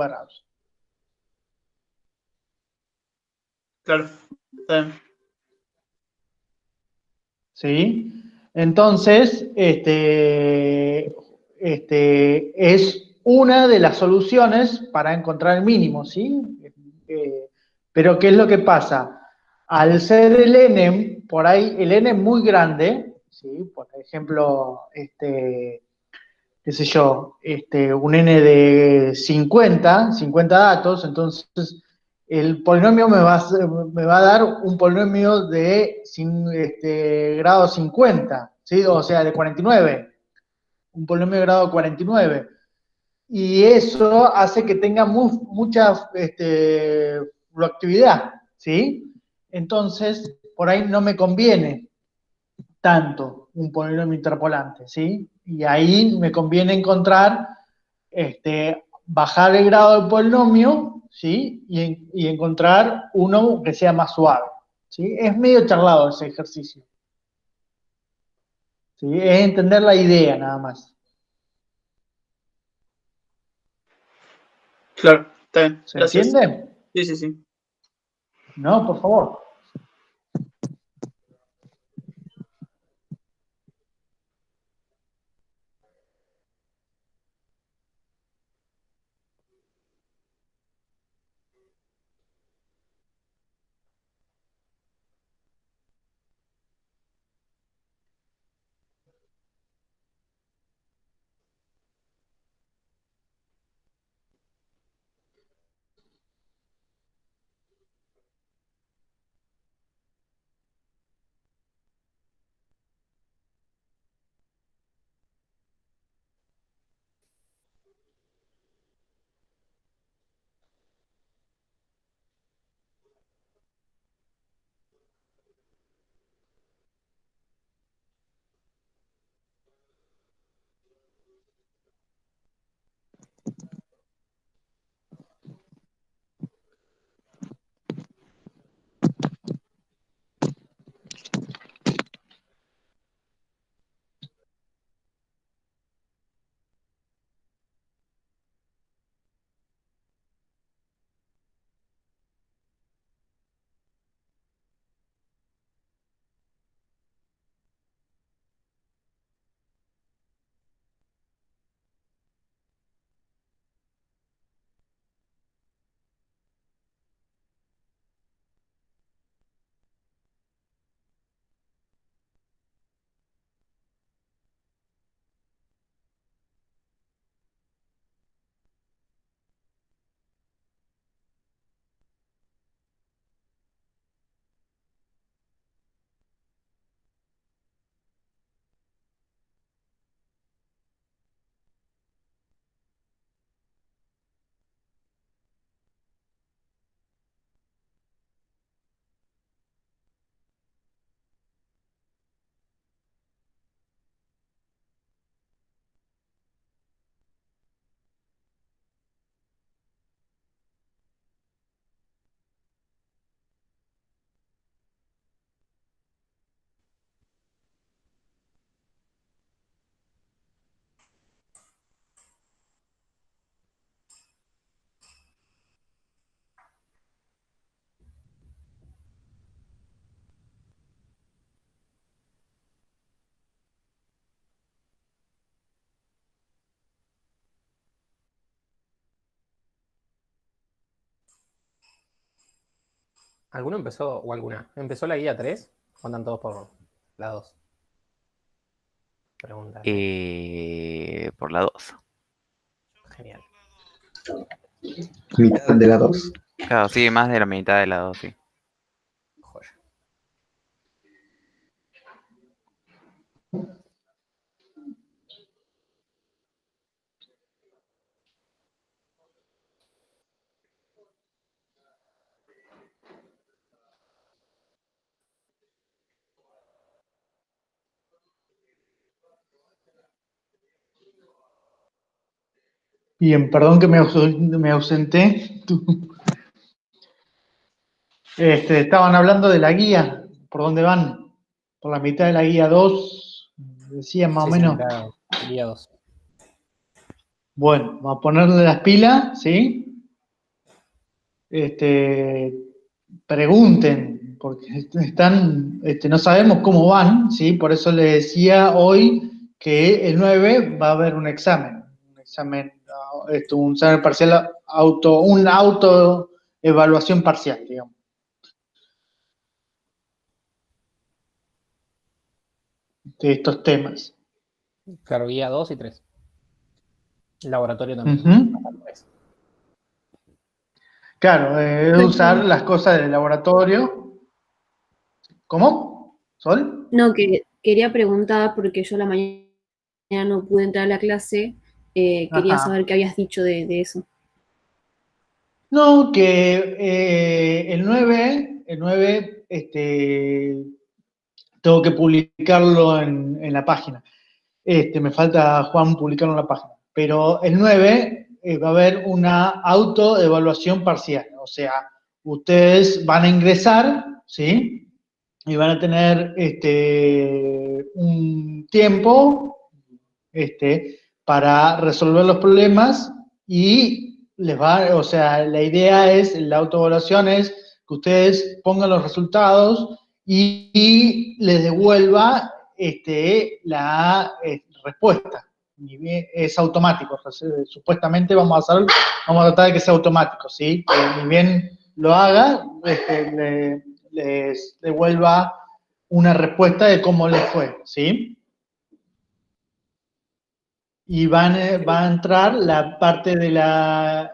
cuadrados. Claro, está bien. ¿Sí? Entonces, es una de las soluciones para encontrar el mínimo, ¿sí? Pero ¿qué es lo que pasa? Al ser el n, por ahí, el n es muy grande, ¿sí? Por ejemplo, qué sé yo, un n de 50 datos, entonces el polinomio me va a dar un polinomio de grado 50, ¿sí? O sea, de 49, un polinomio de grado 49. Y eso hace que tenga mucha fluctuatividad, ¿sí? Entonces, por ahí no me conviene tanto un polinomio interpolante, ¿sí? Y ahí me conviene encontrar, bajar el grado del polinomio, ¿sí? Y encontrar uno que sea más suave, ¿sí? Es medio charlado ese ejercicio, ¿sí? Es entender la idea nada más. Claro, está bien. ¿Se Gracias. entiende? Sí, sí, sí. No, por favor. ¿Alguno empezó, o alguna? ¿Empezó la guía 3? ¿O andan todos por la 2? Pregunta. Por la 2. Genial. Mitad de la 2. Claro, sí, más de la mitad de la 2, sí. Joya. Bien, perdón que me ausenté. Estaban hablando de la guía, ¿por dónde van? Por la mitad de la guía 2, decían más o Sí, sí, menos. mitad, guía 2. Bueno, vamos a ponerle las pilas, ¿sí? pregunten, porque no sabemos cómo van, ¿sí? Por eso les decía hoy que el 9 va a haber un examen un examen parcial, una autoevaluación parcial, digamos. De estos temas. Claro, guía 2 y 3. Laboratorio también. Ujú. Claro, es usar las cosas del laboratorio. ¿Cómo? ¿Sol? No, que quería preguntar, porque yo la mañana no pude entrar a la clase, quería Ajá. saber qué habías dicho de eso. No, que el 9 tengo que publicarlo en la página. Me falta, Juan, publicarlo en la página. Pero el 9 va a haber una autoevaluación parcial. O sea, ustedes van a ingresar, ¿sí? Y van a tener un tiempo para resolver los problemas y o sea, la idea es, la autoevaluación es que ustedes pongan los resultados y les devuelva la respuesta. Es automático, supuestamente vamos a tratar de que sea automático, ¿sí? Que ni bien lo haga, les devuelva una respuesta de cómo les fue, ¿sí? Y va a entrar la parte de la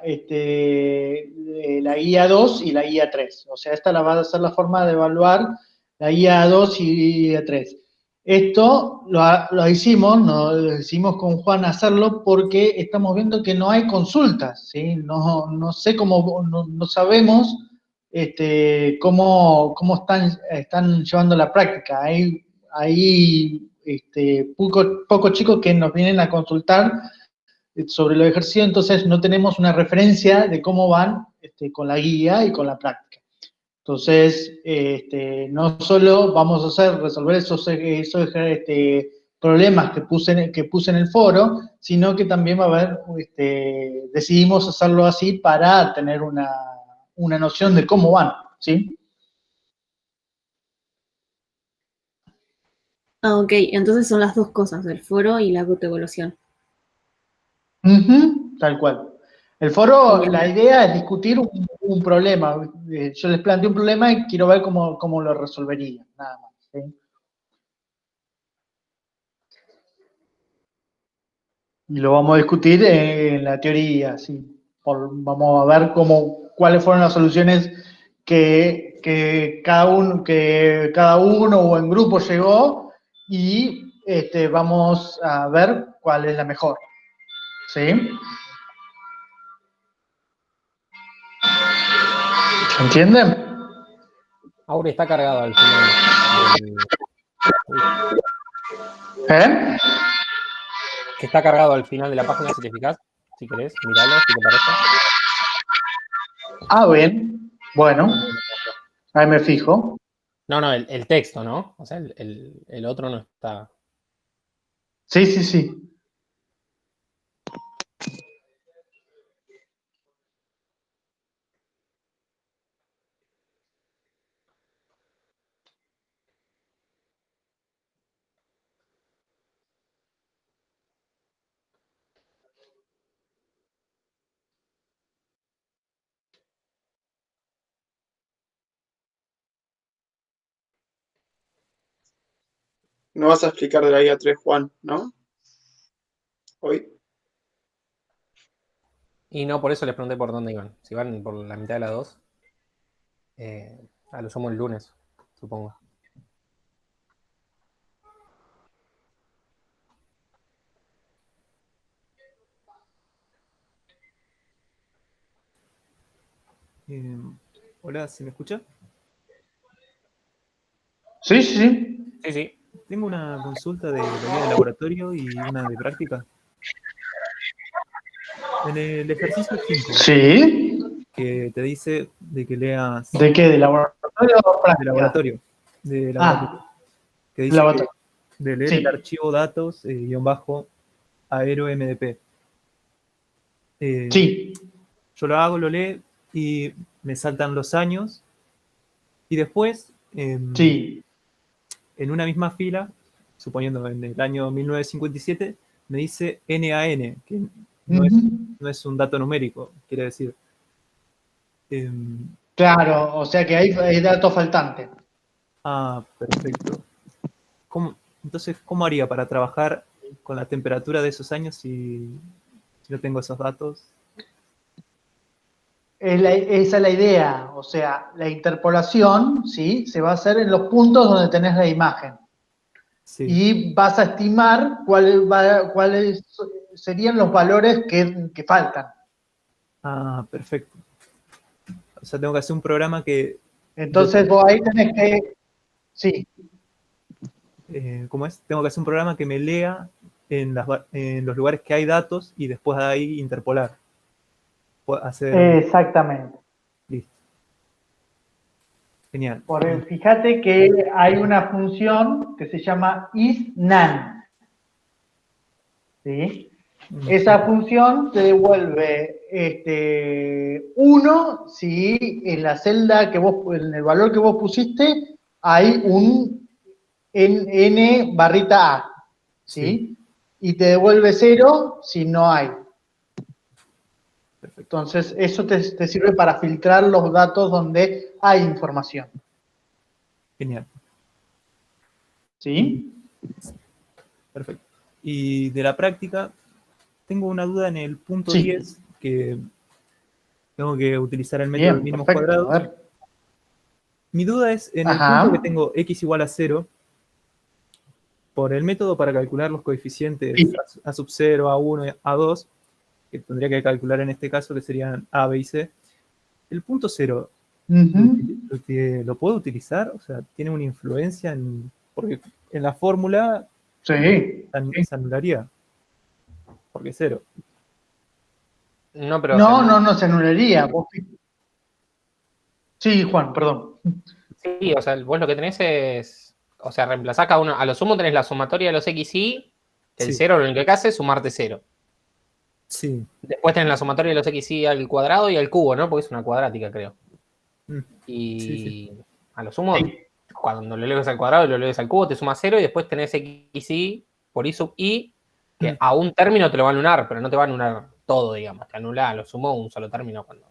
guía 2 y la guía 3. O sea, esta va a ser la forma de evaluar la guía 2 y guía 3. Esto lo hicimos, lo hicimos con Juan hacerlo porque estamos viendo que no hay consultas, ¿sí? No sé cómo, no sabemos cómo están llevando la práctica. Hay pocos chicos que nos vienen a consultar sobre los ejercicios, entonces no tenemos una referencia de cómo van con la guía y con la práctica. Entonces, no solo vamos a resolver esos problemas que puse en el foro, sino que también va a haber, decidimos hacerlo así para tener una noción de cómo van, ¿sí? Ah, ok, entonces son las dos cosas, el foro y la autoevaluación. Tal cual. El foro, Bien. la idea es discutir un problema. Yo les planteo un problema y quiero ver cómo lo resolvería, nada más. ¿Sí? Y lo vamos a discutir en la teoría, ¿sí? Vamos a ver cuáles fueron las soluciones que cada uno o en grupo llegó y vamos a ver cuál es la mejor. ¿Sí? ¿Se entienden? Auri está cargado al final. Uy, ¿Eh? que está cargado al final de la página, si te fijas. Si querés, míralo, si te parece. Ah, bien. Bueno, Ahí lo muestro. ahí me fijo. No, el texto, ¿no? O sea, el otro no está. Sí, sí, sí. No vas a explicar de la guía 3, Juan, ¿no? Hoy. Y no, por eso les pregunté por dónde iban. Si van por la mitad de la 2, a lo sumo el lunes, supongo. Hola, ¿se me escucha? Sí, sí, sí. Sí, sí. Tengo una consulta de la guía de laboratorio y una de práctica. En el ejercicio 5, Sí. que te dice de que leas ¿De qué? ¿De laboratorio o de práctica? laboratorio, que dice que Laboratorio. de leer el Sí. archivo datos _aero MDP. Sí. Yo lo hago, lo leo, y me saltan los años y después Sí. en una misma fila, suponiendo en el año 1957, me dice NaN, que Ujú. no es un dato numérico, quiere decir. Claro, o sea que hay datos faltantes. Perfecto. Entonces, ¿cómo haría para trabajar con la temperatura de esos años si no tengo esos datos? Esa es la idea, o sea, la interpolación, ¿sí? Se va a hacer en los puntos donde tenés la imagen. Sí. Y vas a estimar cuáles serían los valores que faltan. Perfecto. O sea, tengo que hacer un programa que... Entonces vos ahí tenés que, sí, ¿Cómo es? Tengo que hacer un programa que me lea en los lugares que hay datos y después de ahí interpolar. Hacer... exactamente. Listo. Genial. Fíjate que hay una función que se llama isNaN, ¿sí? Esa función te devuelve 1 si en la celda en el valor que vos pusiste, hay un n barrita A, ¿sí? Y te devuelve 0 si no hay. Perfecto. Entonces, eso te sirve para filtrar los datos donde hay información. Genial. ¿Sí? Perfecto. Y de la práctica, tengo una duda en el punto Sí. 10, que tengo que utilizar el método de Bien, mínimos perfecto. A cuadrados. ver. Mi duda es, en el punto que Ajá. tengo x igual a 0, por el método para calcular los coeficientes Sí. a sub 0, A1, A2, que tendría que calcular en este caso, que serían A, B y C, el punto 0, Ujú. ¿lo puedo utilizar? O sea, ¿tiene una influencia porque en la fórmula Sí. se anularía, porque es 0. No, pero No se anularía. Sí, Juan, perdón. sí, o sea, vos lo que tenés es. O sea, reemplazás cada uno. A lo sumo tenés la sumatoria de los XY. El Sí, 0 lo único que hace es sumarte 0. sí. Después tenés la sumatoria de los XY al cuadrado y al cubo, ¿no? Porque es una cuadrática, creo. Mm, sí, sí. Y a lo sumo, cuando lo eleves al cuadrado y lo eleves al cubo, te suma 0 y después tenés XY por I sub I, que Mm. a un término te lo va a anular, pero no te va a anular todo, digamos. Te anula a lo sumo un solo término cuando.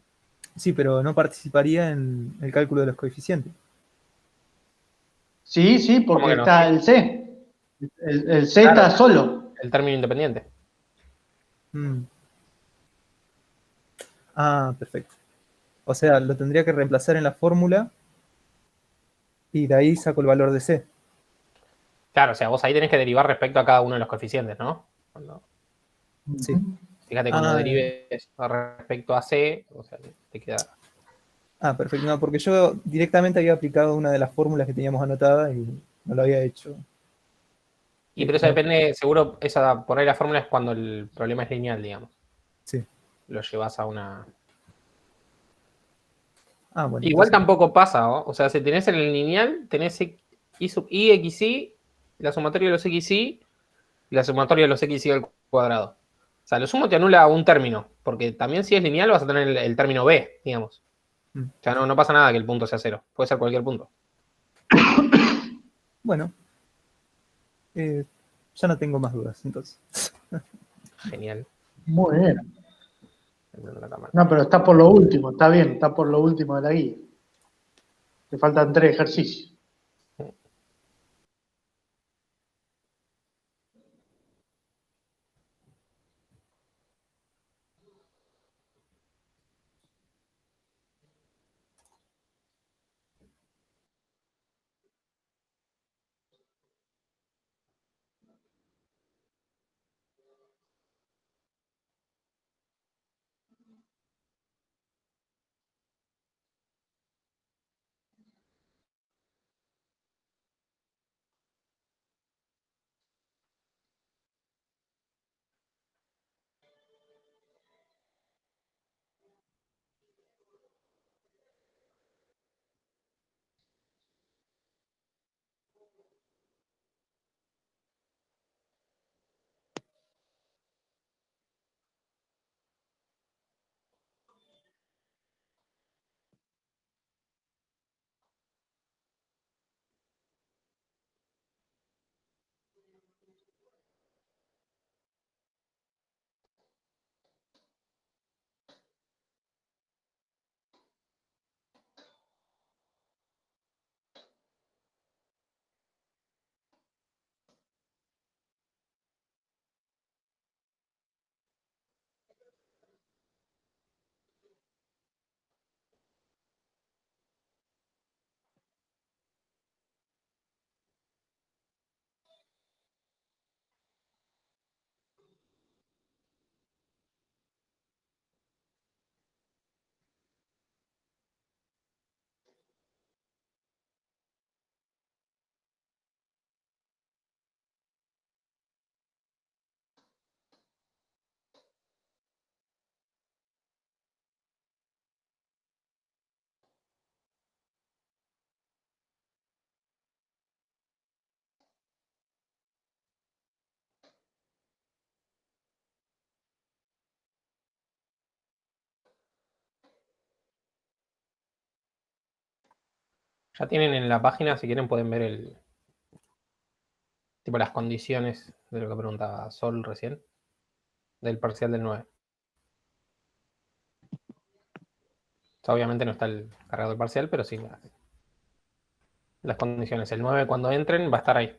Sí, pero no participaría en el cálculo de los coeficientes. Sí, ¿Cómo porque que no? está Sí, el C. El C claro, está solo. el término independiente. Mm. Perfecto. O sea, lo tendría que reemplazar en la fórmula y de ahí saco el valor de C. Claro, o sea, vos ahí tenés que derivar respecto a cada uno de los coeficientes, ¿no? Sí. Fíjate, cuando Ah, derives respecto a C, o sea, te queda. Perfecto. No, porque yo directamente había aplicado una de las fórmulas que teníamos anotada y no lo había hecho. Y pero eso depende, seguro, por ahí la fórmula es cuando el problema es lineal, digamos. Sí. Lo llevas a una. Bueno, Igual entonces. tampoco pasa, ¿no? O sea, si tenés en el lineal, tenés I sub I, XY, la sumatoria de los XY y la sumatoria de los XY al cuadrado. O sea, lo sumo te anula un término, porque también si es lineal vas a tener el término B, digamos. Mm. O sea, no pasa nada que el punto sea 0. Puede ser cualquier punto. Bueno, ya no tengo más dudas, entonces. Genial. Muy bien. Prendo la cámara. No, pero está por lo último, está bien, está por lo último de la guía. Te faltan 3 ejercicios. Ya tienen en la página, si quieren pueden ver tipo las condiciones de lo que preguntaba Sol recién, del parcial del 9. O sea, obviamente no está el cargado del parcial, pero sí las condiciones. El 9 cuando entren va a estar ahí.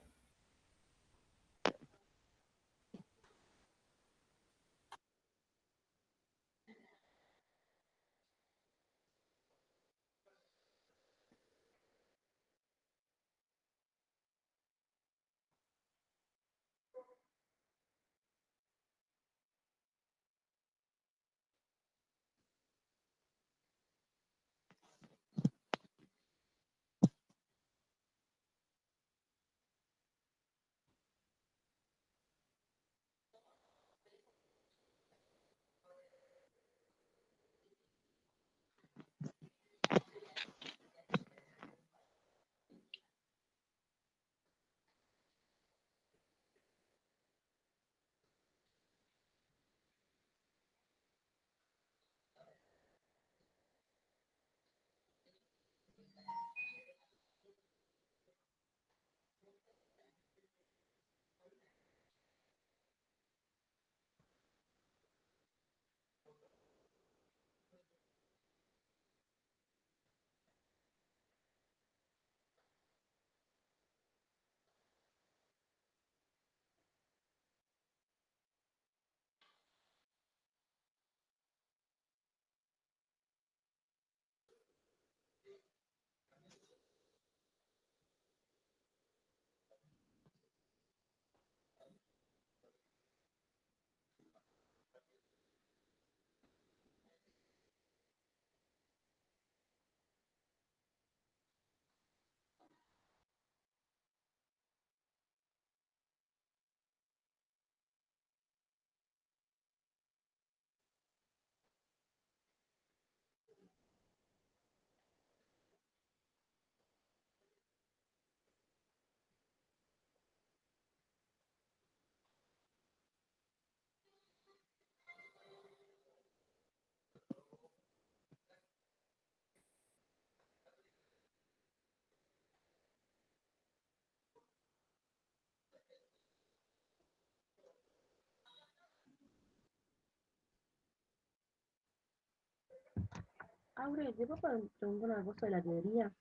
Aure, ¿te puedo preguntar una cosa de la teoría?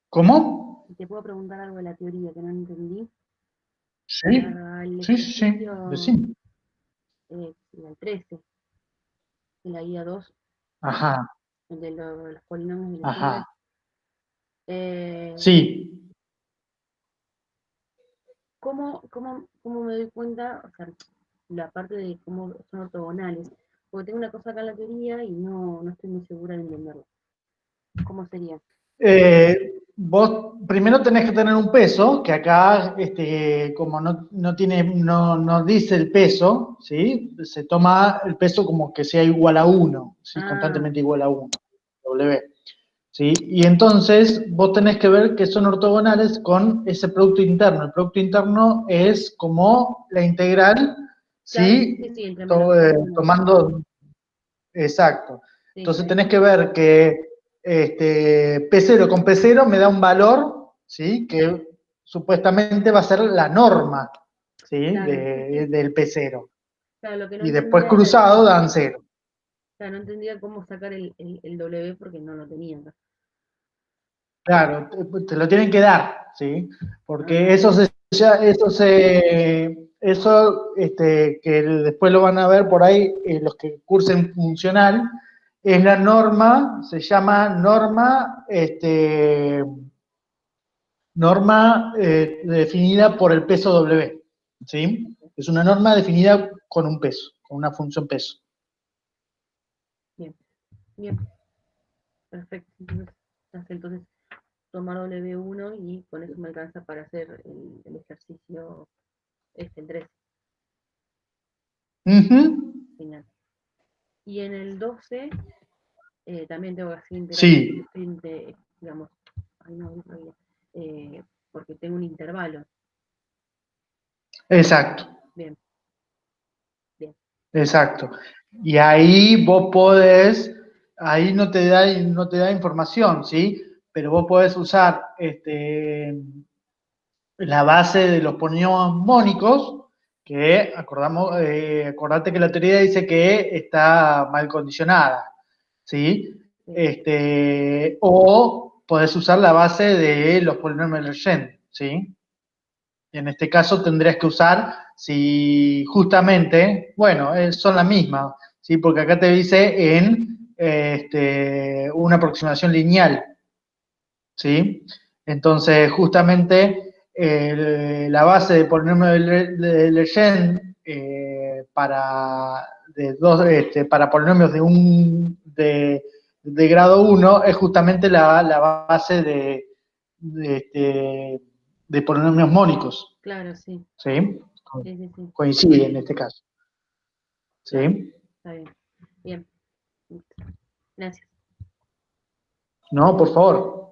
¿Cómo? ¿Te puedo preguntar algo de la teoría que no entendí? Sí, El sí, sí, sí, ejercicio decime. el 13, de la guía 2, Ajá, el de los polinomios de Legendre. ajá. Eh, Sí. ¿Cómo me doy cuenta? O sea, la parte de cómo son ortogonales. Porque tengo una cosa acá en la teoría y no estoy muy segura de entenderlo. ¿Cómo sería? Vos primero tenés que tener un peso, que acá, como no dice el peso, ¿sí? Se toma el peso como que sea igual a 1, ¿sí? Ah, Constantemente igual a 1, W. ¿Sí? Y entonces vos tenés que ver que son ortogonales con ese producto interno. El producto interno es como la integral, claro, sí, ¿sí? entre menos dos y uno. Tomando, exacto. Sí, Entonces está bien. tenés que ver que P0 con P0 me da un valor, ¿sí? Que supuestamente va a ser la norma, ¿sí? Claro, sí, sí. Del P0. Claro, lo que no Y después entendía era, cruzado dan 0. claro, no entendía cómo sacar el W porque no lo tenía acá. Claro, te lo tienen que dar, ¿sí? Porque Ah, que después lo van a ver por ahí, los que cursen funcional, es la norma, se llama norma definida por el peso W, ¿sí? Es una norma definida con un peso, con una función peso. bien, bien, perfecto. Entonces tomar W1 y con eso me alcanza para hacer el ejercicio el 13 Ujú. final. Y en el 12 también tengo que hacer integrales Sí, digamos, ay no, no sabía, porque tengo un intervalo. exacto. Bien, bien. Exacto. Y ahí vos podés ahí no te da información, ¿sí? Pero vos podés usar la base de los polinomios mónicos, que acordate que la teoría dice que está mal condicionada, ¿sí? O podés usar la base de los polinomios de Legendre, ¿sí? En este caso tendrías que usar, si justamente, bueno, son las mismas, ¿sí? Porque acá te dice en una aproximación lineal, ¿sí? Entonces, justamente, la base de polinomio de Legendre para polinomios de grado 1 es justamente la base de polinomios mónicos, Claro, sí. ¿sí? Sí, sí, sí. Coincide en este caso, Claro, ¿sí? está bien. Bien. Gracias. No, por favor.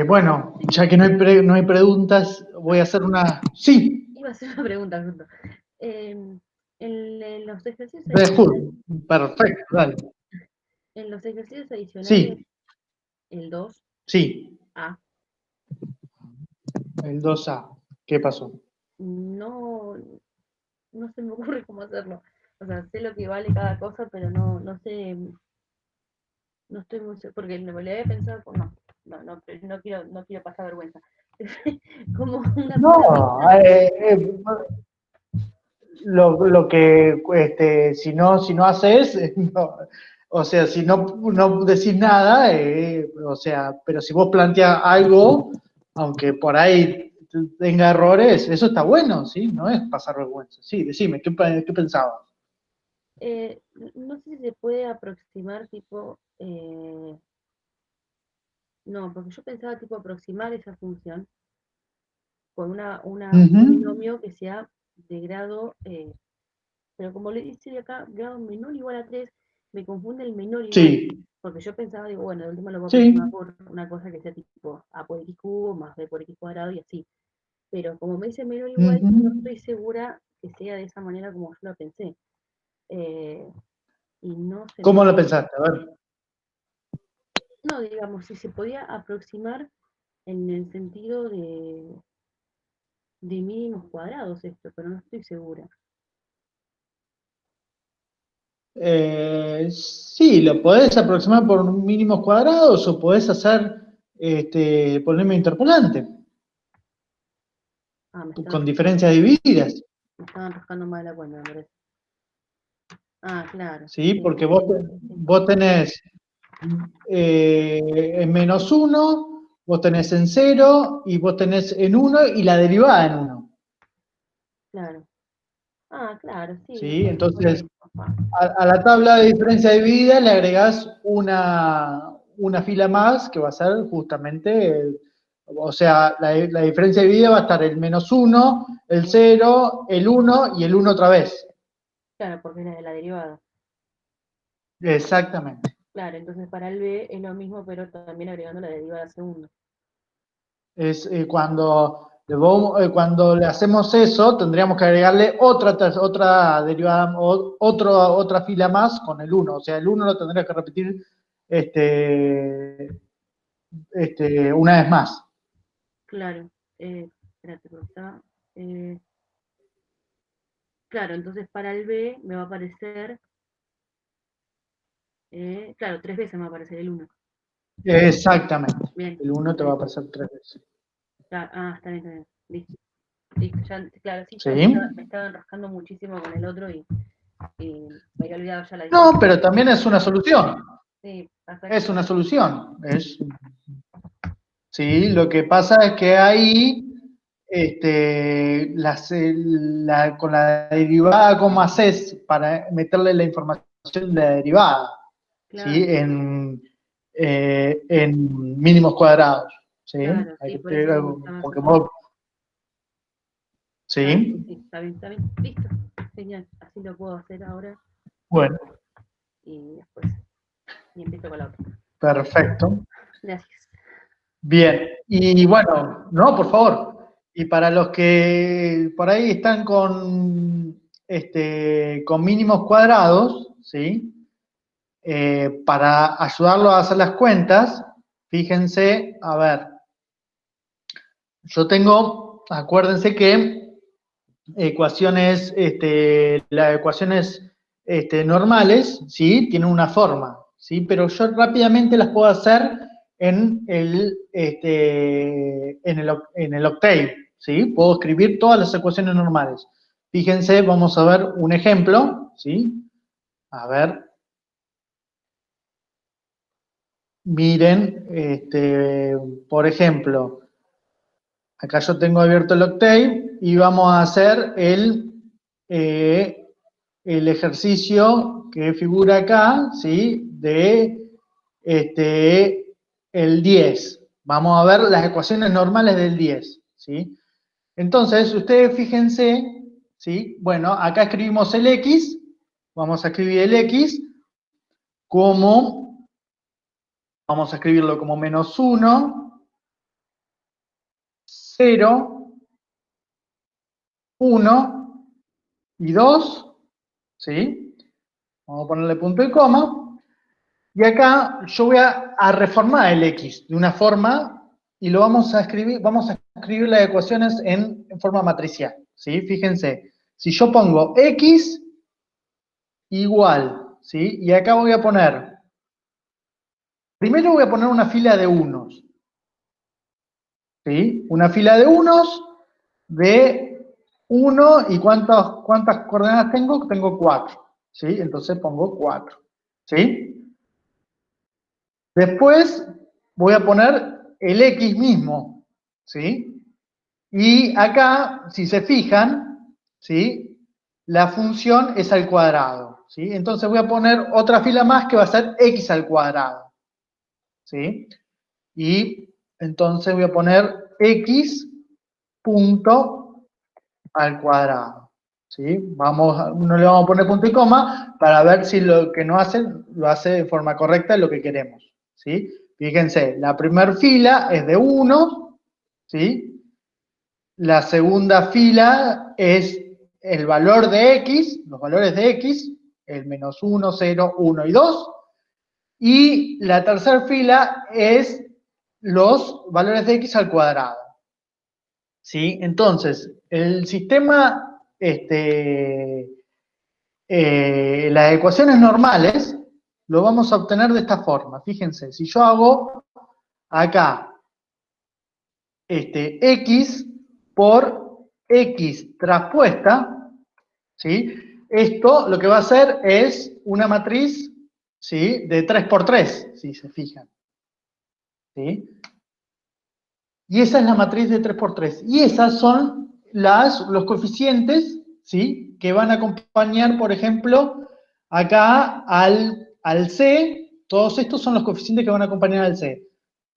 Bueno, ya que no hay preguntas, voy a hacer una... Sí, Iba a hacer una pregunta justo. En los ejercicios de adicionales, full. Perfecto, dale. en los ejercicios adicionales, Sí, el 2A, sí, el 2A. ¿Qué pasó? no, no se me ocurre cómo hacerlo. O sea, sé lo que vale cada cosa, pero no sé, no estoy muy segura, porque no le había pensado, no quiero pasar vergüenza. Como una No, pista. lo que si no haces, no, o sea, si no decís nada, o sea, pero si vos planteas algo, aunque por ahí tenga errores, eso está bueno, ¿sí? No es pasar vergüenza. Sí, decime, ¿qué pensabas? No sé si se puede aproximar tipo, no, porque yo pensaba tipo aproximar esa función con un Ujú. binomio que sea de grado, pero como le dice acá, grado menor o igual a 3 me confunde el menor igual, Sí, porque yo pensaba, digo, bueno, de última lo voy a aproximar sí. por una cosa que sea tipo a por x cubo más b por x cuadrado y así. Pero como me dice menor igual, no Ujú. estoy segura que sea de esa manera como yo lo pensé. Eh, y no se me ¿Cómo lo ocurre. pensaste? A ver. No, digamos, si se podía aproximar en el sentido de mínimos cuadrados esto, pero no estoy segura. Sí, lo podés aproximar por mínimos cuadrados o podés hacer polinomio interpolante Ah, con diferencias divididas, me estaban rascando mal la cuenta, me parece. Ah, claro. ¿sí? Sí, Porque sí, sí, sí. vos tenés en menos uno, vos tenés en cero y vos tenés en uno y la derivada en uno, Claro. Ah, claro, sí, ¿sí? por Entonces, eso. Ah, a la tabla de diferencia dividida le agregás una fila más que va a ser justamente, o sea, la diferencia dividida va a estar el menos uno, el sí, cero, el uno y el uno otra vez. claro, porque es la de la derivada. Exactamente. Claro, entonces para el B es lo mismo, pero también agregando la derivada segunda. Es cuando le hacemos eso, tendríamos que agregarle otra derivada, otra fila más con el uno. O sea, el uno lo tendría que repetir este, una vez más. Claro. Espérate, porque está. eh, claro, entonces para el B me va a aparecer. Claro, 3 veces me va a aparecer el uno. Exactamente. Bien, El uno te está va a bien. aparecer 3 veces. Está bien, está bien. Listo, listo. Ya, claro, sí, yo ¿Sí? me estaba enroscando muchísimo con el otro y me había olvidado ya la No, diferencia. pero también es una solución. Sí, pasa Es que. una solución. Sí, lo que pasa es que ahí, con la derivada, ¿cómo haces para meterle la información de la derivada? ¿Sí? Claro, En mínimos cuadrados. ¿Sí? claro, Hay sí, que por eso tener, me estaba porque fallando. vos, Claro, sí, ¿sí? sí, está bien. Listo, genial. Así lo puedo hacer ahora Bueno, y después. Y empiezo con la otra. perfecto. Gracias. Bien, y bueno, no, por favor. Y para los que por ahí están con mínimos cuadrados, ¿sí? Para ayudarlos a hacer las cuentas, fíjense, a ver, yo tengo, acuérdense que las ecuaciones normales, ¿sí? Tienen una forma, ¿sí? Pero yo rápidamente las puedo hacer en el Octave, ¿sí? Puedo escribir todas las ecuaciones normales. Fíjense, vamos a ver un ejemplo, ¿sí? A ver, miren, por ejemplo, acá yo tengo abierto el Octave y vamos a hacer el ejercicio que figura acá, ¿sí? De el 10. Vamos a ver las ecuaciones normales del 10, ¿sí? Entonces, ustedes fíjense, ¿sí? Bueno, acá escribimos el X, vamos a escribir el X como, vamos a escribirlo como menos 1, 0, 1 y 2, ¿sí? Vamos a ponerle punto y coma. Y acá yo voy a reformar el x de una forma y lo vamos a escribir las ecuaciones en forma matricial, ¿sí? Fíjense, si yo pongo x igual, ¿sí? Y acá voy a poner, primero voy a poner una fila de unos, ¿sí? Una fila de unos de 1 y ¿cuántas coordenadas tengo? Tengo 4, ¿sí? Entonces pongo 4, ¿sí? Después voy a poner el x mismo, ¿sí? Y acá, si se fijan, ¿sí? La función es al cuadrado, ¿sí? Entonces voy a poner otra fila más que va a ser x al cuadrado, ¿sí? Y entonces voy a poner x punto al cuadrado, ¿sí? No le vamos a poner punto y coma para ver si lo que no hace, lo hace de forma correcta lo que queremos, ¿sí? Fíjense, la primera fila es de 1, ¿sí? La segunda fila es el valor de x, los valores de x, el menos 1, 0, 1 y 2. Y la tercera fila es los valores de x al cuadrado, ¿sí? Entonces, el sistema, las ecuaciones normales, lo vamos a obtener de esta forma. Fíjense, si yo hago acá x por x traspuesta, ¿sí? Esto lo que va a hacer es una matriz, ¿sí? De 3 por 3, si se fijan, ¿sí? Y esa es la matriz de 3 por 3. Y esas son los coeficientes, ¿sí? Que van a acompañar, por ejemplo, acá al C. Todos estos son los coeficientes que van a acompañar al C.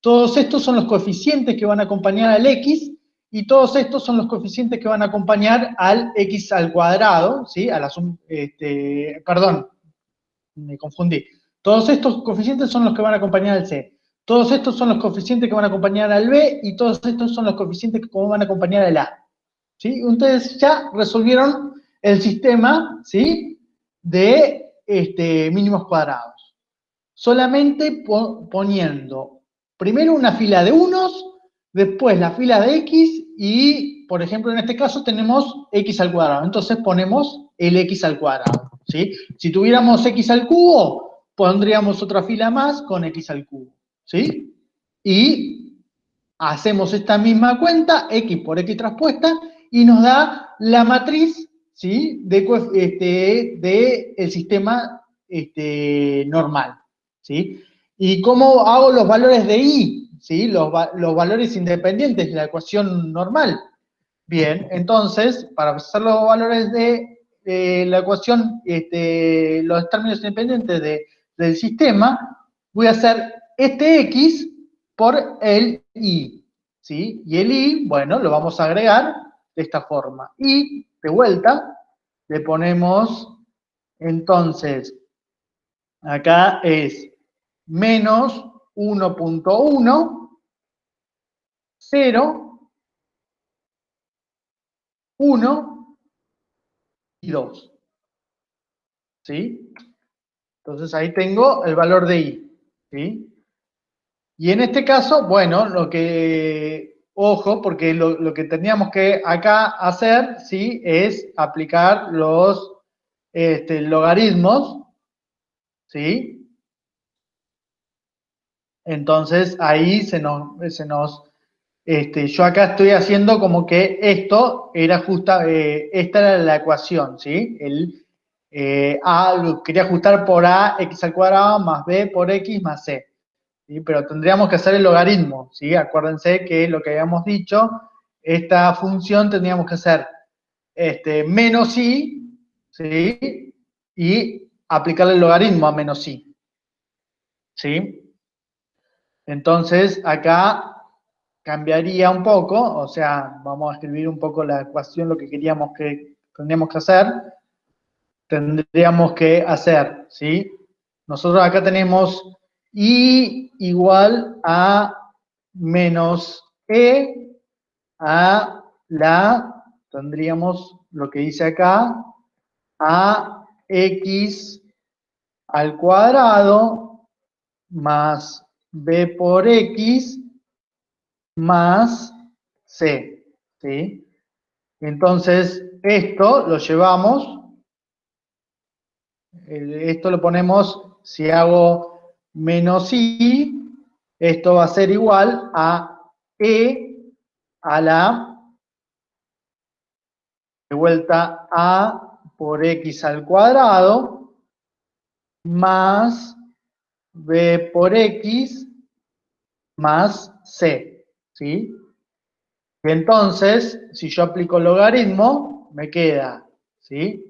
Todos estos son los coeficientes que van a acompañar al X. Y todos estos son los coeficientes que van a acompañar al X al cuadrado, ¿sí? Perdón, me confundí. Todos estos coeficientes son los que van a acompañar al C. Todos estos son los coeficientes que van a acompañar al B y todos estos son los coeficientes que van a acompañar al A. ¿Sí? Ustedes ya resolvieron el sistema, ¿sí? De mínimos cuadrados. Solamente poniendo primero una fila de unos, después la fila de X y, por ejemplo, en este caso tenemos X al cuadrado. Entonces ponemos el X al cuadrado, ¿sí? Si tuviéramos X al cubo, pondríamos otra fila más con X al cubo, ¿sí? Y hacemos esta misma cuenta, X por X traspuesta, y nos da la matriz, ¿sí? De el sistema normal, ¿sí? ¿Y cómo hago los valores de I? ¿Sí? Los valores independientes de la ecuación normal. Bien, entonces, para hacer los valores de la ecuación, los términos independientes del sistema, voy a hacer este X por el Y, ¿sí? Y el Y, bueno, lo vamos a agregar de esta forma. Y, de vuelta, le ponemos, entonces, acá es menos 1.1, 0, 1 y 2. ¿Sí? Entonces ahí tengo el valor de I. ¿Sí? Y en este caso, bueno, ojo, porque lo que teníamos que acá hacer, ¿sí? Es aplicar los logaritmos, ¿sí? Entonces ahí yo acá estoy haciendo como que esto era esta era la ecuación, ¿sí? A lo quería ajustar por A, X al cuadrado, más B por X más C. ¿Sí? Pero tendríamos que hacer el logaritmo, ¿sí? Acuérdense que lo que habíamos dicho, esta función tendríamos que hacer menos I, ¿sí? Y aplicarle el logaritmo a menos I. ¿Sí? Entonces, acá cambiaría un poco, o sea, vamos a escribir un poco la ecuación, lo que tendríamos que hacer. Tendríamos que hacer, ¿sí? Nosotros acá tenemos I igual a menos E tendríamos lo que dice acá, ax al cuadrado más b por x más c, ¿sí? Entonces, esto lo llevamos, esto lo ponemos, si hago menos i, esto va a ser igual a e a la, de vuelta, a por x al cuadrado, más b por x, más c, ¿sí? Y entonces, si yo aplico logaritmo, me queda, ¿sí?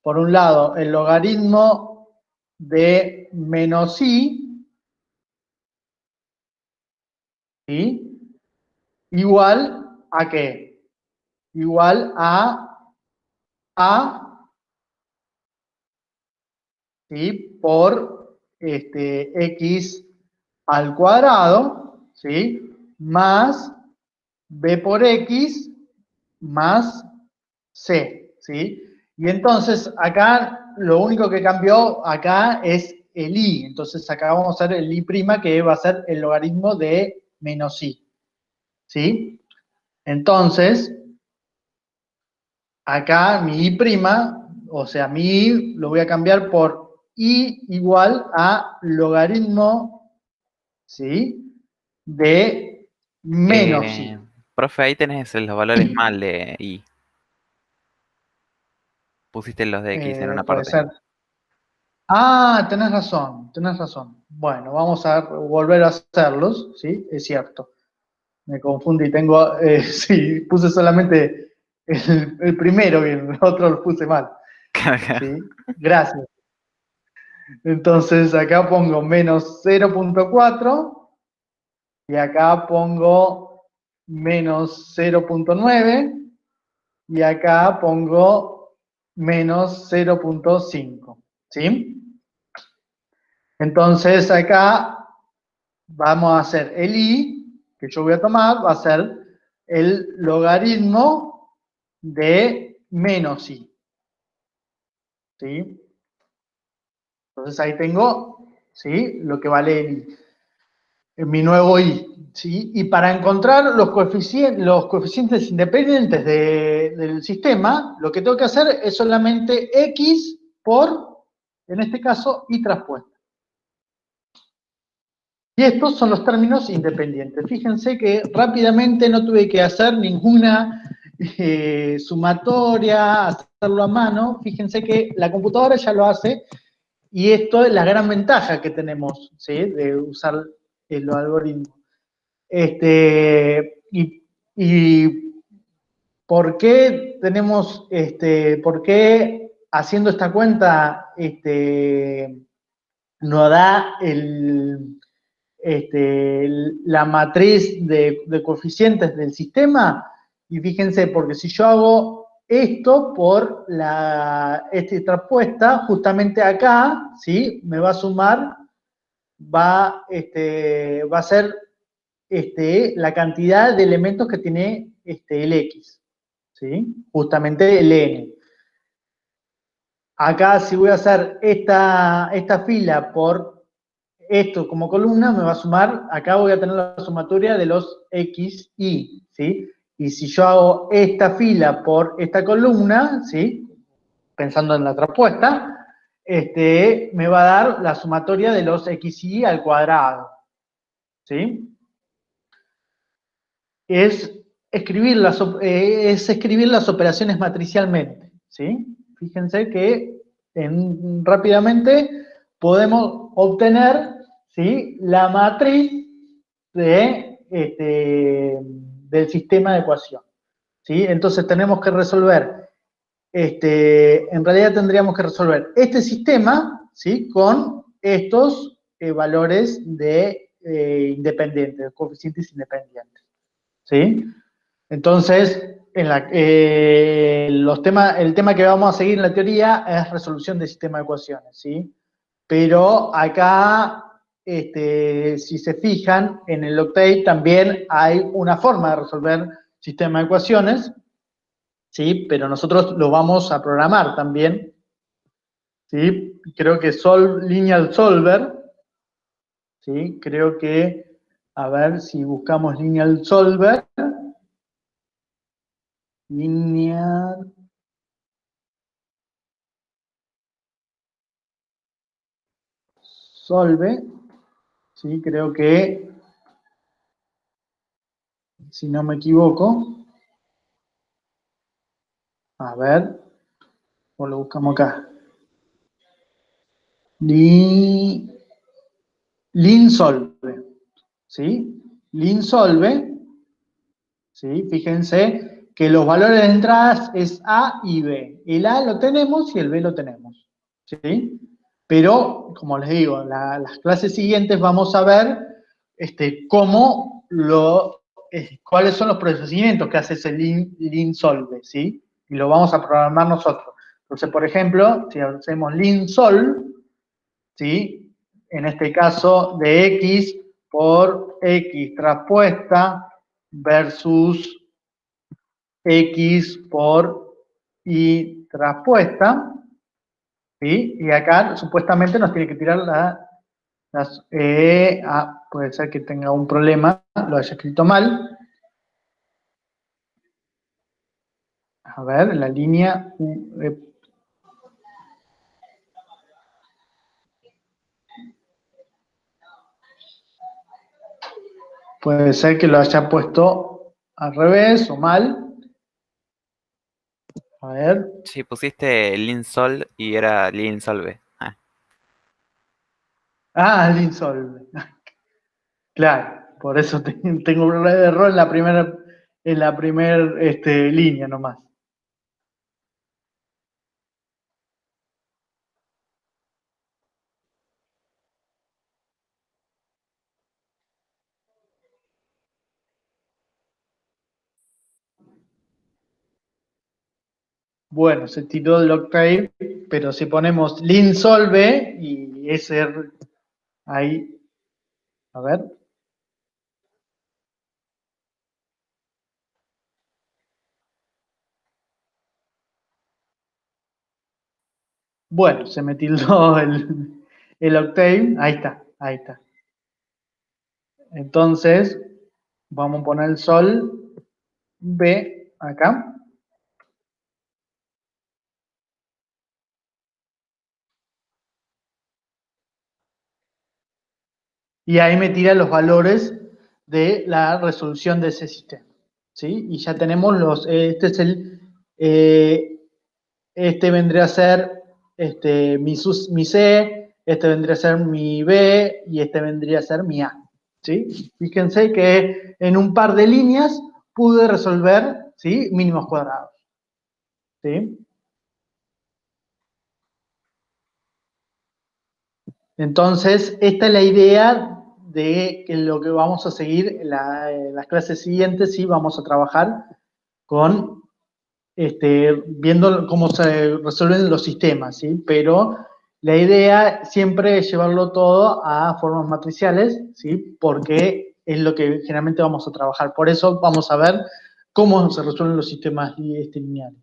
Por un lado, el logaritmo de menos i, ¿sí? Igual a ¿qué? Igual a, ¿sí? Por x al cuadrado, ¿sí? Más b por x más c, ¿sí? Y entonces acá lo único que cambió acá es el i, entonces acá vamos a hacer el i', que va a ser el logaritmo de menos i, ¿sí? Entonces, acá mi i', o sea, mi i lo voy a cambiar por i igual a logaritmo, ¿sí? De menos i. Profe, ahí tenés los valores mal de y. Pusiste los de x en una Puede parte. ser. Ah, tenés razón, tenés razón. Bueno, vamos a volver a hacerlos, ¿sí? Es cierto. Me confundí, tengo, sí, puse solamente el primero bien, el otro lo puse mal, ¿sí? Gracias. Entonces acá pongo menos 0.4 y acá pongo menos 0.9 y acá pongo menos 0.5, ¿sí? Entonces acá vamos a hacer el i, que yo voy a tomar, va a ser el logaritmo de menos i, ¿sí? Entonces ahí tengo, ¿sí? Lo que vale el i, mi nuevo i, ¿sí? Y para encontrar los coeficientes independientes del sistema, lo que tengo que hacer es solamente x por, en este caso, y traspuesta. Y estos son los términos independientes. Fíjense que rápidamente no tuve que hacer ninguna sumatoria, hacerlo a mano. Fíjense que la computadora ya lo hace y esto es la gran ventaja que tenemos, ¿sí? De usar los algoritmos. Y ¿por qué tenemos, por qué haciendo esta cuenta nos da la matriz de coeficientes del sistema? Y fíjense, porque si yo hago esto por esta traspuesta, justamente acá, ¿sí? Me va a sumar, va a ser la cantidad de elementos que tiene el X, ¿sí? Justamente el N. Acá, si voy a hacer esta fila por esto como columna, me va a sumar, acá voy a tener la sumatoria de los X, Y, ¿sí? Y si yo hago esta fila por esta columna, ¿sí? Pensando en la traspuesta, me va a dar la sumatoria de los X, Y al cuadrado, ¿sí? Es escribir las operaciones matricialmente, ¿sí? Fíjense que rápidamente podemos obtener, ¿sí? La matriz del sistema de ecuación, ¿sí? Entonces tenemos que resolver, en realidad tendríamos que resolver este sistema, ¿sí? Con estos valores independientes, coeficientes independientes, ¿sí? Entonces, el tema que vamos a seguir en la teoría es resolución de sistema de ecuaciones, ¿sí? Pero acá, si se fijan, en el Octave también hay una forma de resolver sistema de ecuaciones, ¿sí? Pero nosotros lo vamos a programar también, ¿sí? Creo que Lineal Solver, ¿sí? Creo que, a ver si buscamos Lineal Solver, Lineal Solve, ¿sí? Creo que, si no me equivoco, a ver, o lo buscamos acá. Linsolve, ¿sí? Linsolve, ¿sí? Fíjense que los valores de entradas es A y B. El A lo tenemos y el B lo tenemos, ¿sí? Pero, como les digo, las clases siguientes vamos a ver cuáles son los procedimientos que hace ese linsolve, ¿sí? Y lo vamos a programar nosotros. Entonces, por ejemplo, si hacemos linsol, ¿sí? En este caso de X por X traspuesta versus X por Y traspuesta, ¿sí? Y acá supuestamente nos tiene que tirar puede ser que tenga un problema, lo haya escrito mal. A ver, la línea puede ser que lo haya puesto al revés o mal. A ver. Sí, pusiste Linsol y era Linsolve. Ah, Linsolve. Claro, por eso tengo un error en la primera línea nomás. Bueno, se tiró el octave, pero si ponemos linsolve y ese ahí, a ver. Bueno, se me tildó el octave, ahí está, ahí está. Entonces, vamos a poner el sol B acá. Y ahí me tira los valores de la resolución de ese sistema, ¿sí? Y ya tenemos este vendría a ser mi C, este vendría a ser mi B y este vendría a ser mi A, ¿sí? Fíjense que en un par de líneas pude resolver, ¿sí? Mínimos cuadrados, ¿sí? Entonces, esta es la idea de que lo que vamos a seguir en las clases siguientes, sí, vamos a trabajar con viendo cómo se resuelven los sistemas, ¿sí? Pero la idea siempre es llevarlo todo a formas matriciales, ¿sí? Porque es lo que generalmente vamos a trabajar. Por eso vamos a ver cómo se resuelven los sistemas lineales.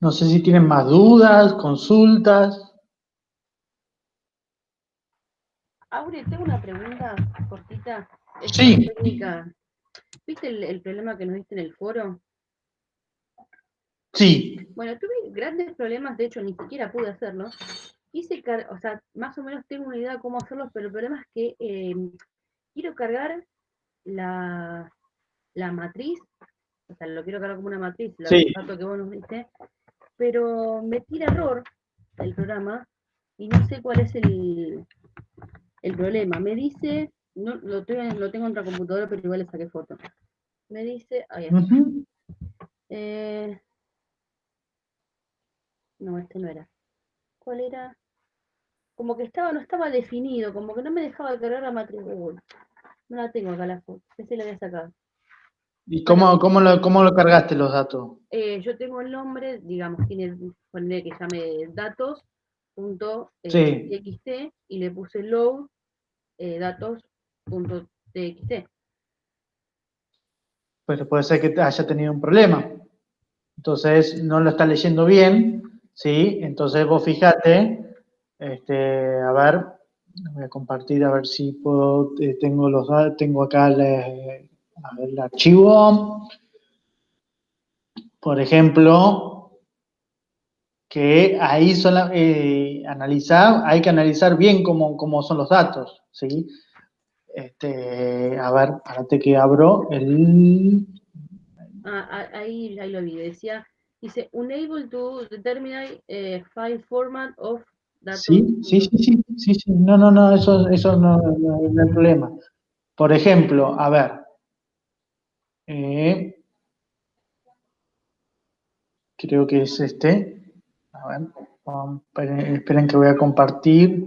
No sé si tienen más dudas, consultas. Aure, tengo una pregunta cortita. Es más Sí, técnica. ¿Viste el problema que nos diste en el foro? sí. Bueno, tuve grandes problemas, de hecho ni siquiera pude hacerlo. O sea, más o menos tengo una idea de cómo hacerlo, pero el problema es que quiero cargar la, la matriz, o sea, lo quiero cargar como una matriz, Sí. el dato que vos nos diste, pero me tira error el programa y no sé cuál es el problema. Me dice, no, lo tengo en otra computadora, pero igual le saqué foto. Me dice, ahí está. Ujú. Eh, no, este no era. ¿Cuál era? Como que no estaba definido, como que no me dejaba cargar la matriz. Uy, no la tengo acá la foto, ese la había sacado. ¿Y Bueno, cómo lo cargaste los datos? yo tengo el nombre, digamos, poner que llame Sí, datos.txt y le puse load datos.txt. pero puede ser que haya tenido un problema. Entonces no lo está leyendo bien, ¿sí? Entonces vos fíjate, a ver, voy a compartir a ver si puedo, tengo los datos, tengo acá a ver, el archivo, por ejemplo, que ahí hay que analizar bien cómo son los datos, ¿sí? A ver, espérate que abro el... Ahí lo vi, dice, unable to determine file format of datos. Sí, sí, sí, sí, sí, sí. No, no, no, eso no hay problema. Por ejemplo, a ver, eh, creo que es este. A ver, esperen que voy a compartir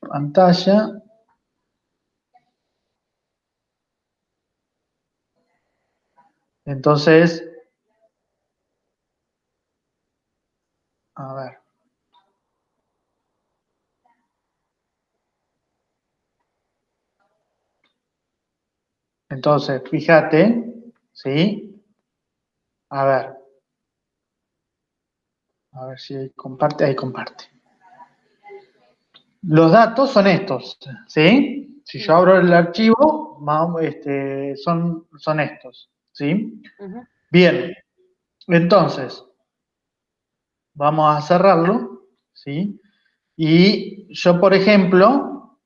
pantalla. Entonces, a ver. Entonces, fíjate, ¿sí? A ver si ahí comparte. Los datos son estos, ¿sí? Si yo abro el archivo, son estos, ¿sí? Ujú. Bien, entonces, vamos a cerrarlo, ¿sí? Y yo, por ejemplo,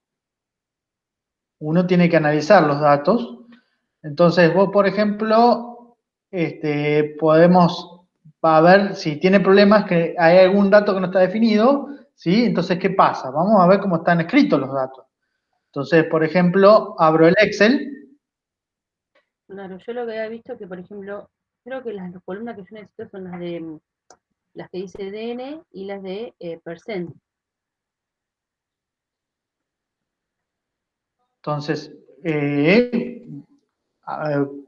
uno tiene que analizar los datos. Entonces, vos, por ejemplo, podemos a ver si tiene problemas, que hay algún dato que no está definido, ¿sí? Entonces, ¿qué pasa? Vamos a ver cómo están escritos los datos. Entonces, por ejemplo, abro el Excel. Claro, yo lo que había visto que, por ejemplo, creo que las columnas que yo necesito son las que dice DN y las de percent. Entonces,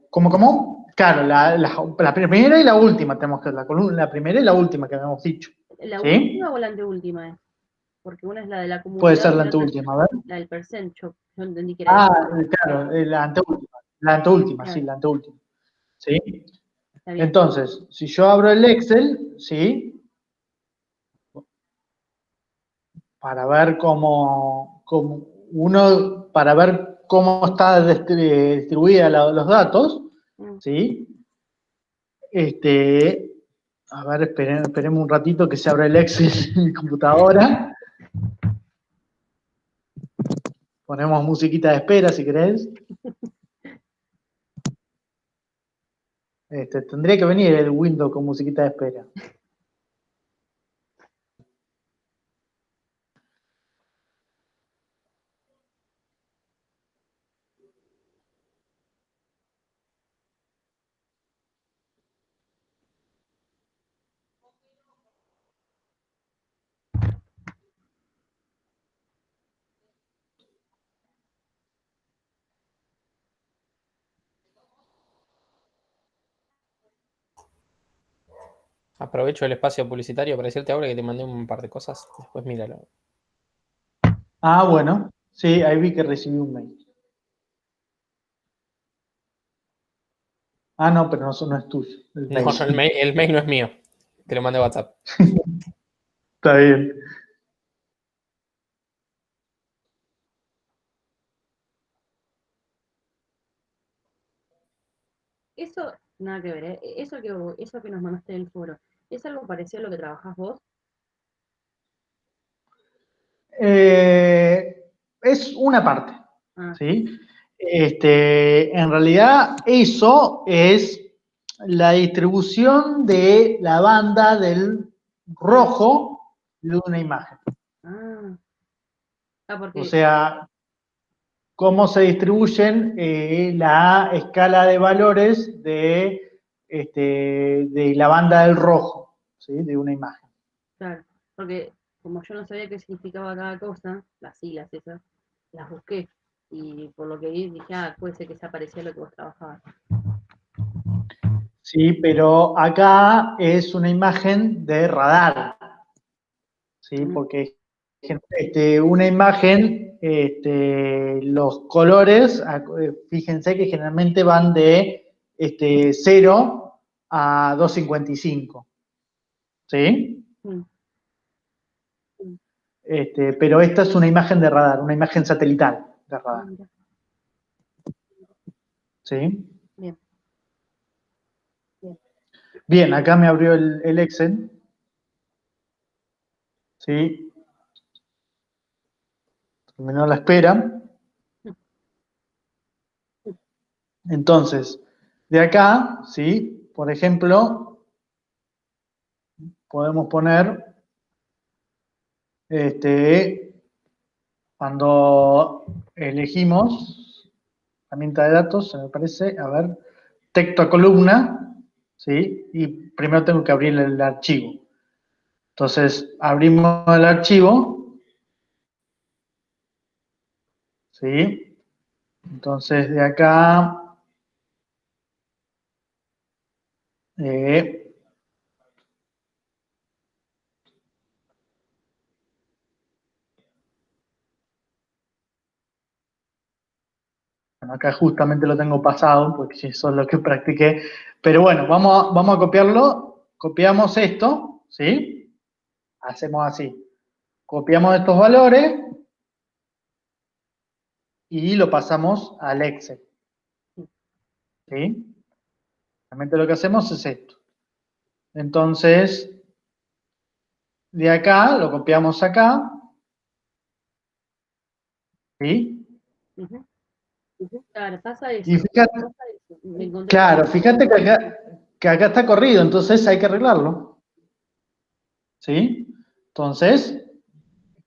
¿cómo? Claro, la primera y la última tenemos que, la primera y la última que habíamos dicho, ¿La última ¿sí? o la anteúltima es? Porque una es la de la Puede comunidad ser y la la otra es anteúltima, a ver. la del percent. Yo entendí que era Ah, esa. claro, la anteúltima, sí, Claro, la anteúltima, ¿sí? está bien. Entonces, si yo abro el Excel, ¿sí? Para ver para ver cómo está distribuida los datos, Mm. ¿sí? A ver, esperemos un ratito que se abra el Excel en mi computadora. Ponemos musiquita de espera si querés. Tendría que venir el Windows con musiquita de espera. Aprovecho el espacio publicitario para decirte ahora que te mandé un par de cosas. Después míralo. Ah, bueno. Sí, ahí vi que recibí un mail. Ah, no, pero eso no es tuyo. El No, mail. no, el mail no es mío. Te lo mandé a WhatsApp. Está bien. Eso, nada que ver, ¿eh? Eso que nos mandaste del foro, ¿es algo parecido a lo que trabajás vos? Es una parte, Ah, ¿sí? En realidad, eso es la distribución de la banda del rojo de una imagen. ah, O porque, sea, cómo se distribuyen la escala de valores de la banda del rojo, ¿sí? De una imagen. claro, porque como yo no sabía qué significaba cada cosa, las siglas esas, las busqué, y por lo que vi dije, ah, puede ser que sea parecido a lo que vos trabajabas. Sí, pero acá es una imagen de radar, ¿sí? Porque una imagen, los colores, fíjense que generalmente van de 0 a 255, ¿sí? Mm, Pero esta es una imagen de radar, una imagen satelital de radar, mira, ¿sí? bien. Bien, acá me abrió el Excel, ¿sí? Terminó la espera. Entonces, de acá, ¿sí? Por ejemplo, podemos poner, cuando elegimos herramienta de datos, se me parece, a ver, texto a columna, ¿sí? Y primero tengo que abrir el archivo. Entonces, abrimos el archivo, ¿sí? Entonces, de acá, eh, bueno, acá justamente lo tengo pasado, porque eso es lo que practiqué. Pero bueno, vamos a copiarlo. Copiamos esto, ¿sí? Hacemos así. Copiamos estos valores y lo pasamos al Excel, ¿sí? Realmente lo que hacemos es esto. Entonces, de acá, lo copiamos acá, ¿sí? Ujú. Claro, pasa eso. Y fíjate, Me encontré con claro, eso. fíjate que acá está corrido, entonces hay que arreglarlo, ¿sí? Entonces,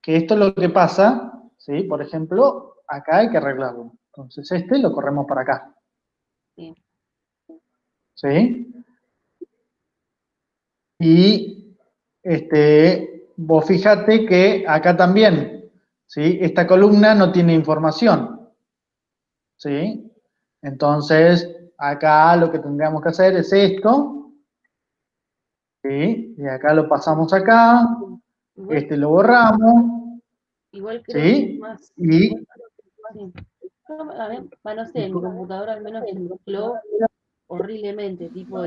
que esto es lo que pasa, ¿sí? Por ejemplo, acá hay que arreglarlo. Entonces, lo corremos para acá, Sí. ¿sí? Y vos fíjate que acá también, ¿sí? Esta columna no tiene información, ¿sí? Entonces, acá lo que tendríamos que hacer es esto, ¿sí? Y acá lo pasamos acá, Igual, lo borramos, igual creo que es ¿sí? más, Y, sí. Yo, a ver, no sé, en mi computadora al menos se mezcló horriblemente, tipo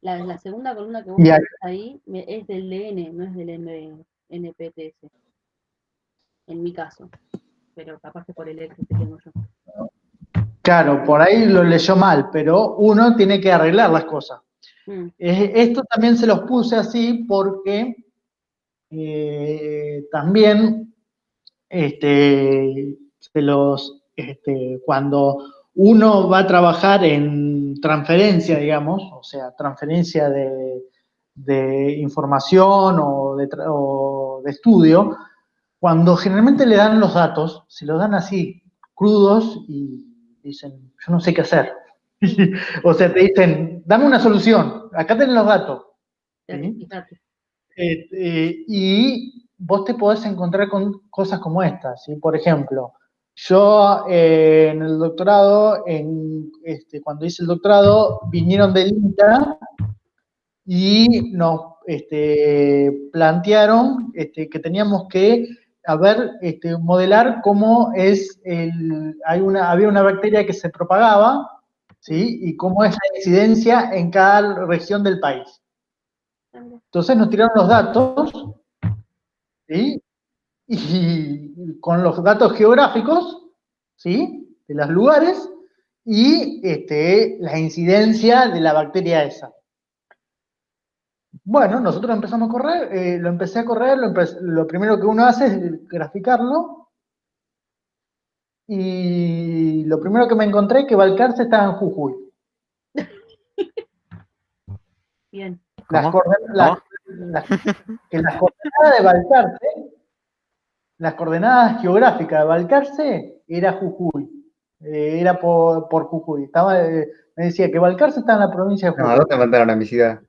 la segunda columna que vos y tenés ahí es del DN, no es del NPTS, en mi caso, pero capaz que por el ex que tengo yo. claro, por ahí lo leyó mal, pero uno tiene que arreglar las cosas. Mm, Esto también se los puse así porque también cuando uno va a trabajar en transferencia, digamos, o sea, transferencia de información o de estudio, cuando generalmente le dan los datos, se los dan así, crudos, y dicen, yo no sé qué hacer. O sea, te dicen, dame una solución, acá tenés los datos. ¿Sí? fíjate. Y vos te podés encontrar con cosas como estas, ¿sí? Por ejemplo, yo en el doctorado, cuando hice el doctorado, vinieron del INTA y nos plantearon que teníamos que modelar cómo había una bacteria que se propagaba, ¿sí? Y cómo es la incidencia en cada región del país. Entonces nos tiraron los datos, ¿sí? Y con los datos geográficos, ¿sí? De los lugares, y la incidencia de la bacteria esa. Bueno, nosotros empezamos a correr, lo empecé a correr, lo primero que uno hace es graficarlo, y lo primero que me encontré es que Balcarce estaba en Jujuy. Bien. ¿Cómo? Que las coordenadas de Balcarce, las coordenadas geográficas de Balcarce, era Jujuy. Era por Jujuy. Me decía que Balcarce está en la provincia de No, ¿a Jujuy. dónde mandaron a mi ciudad?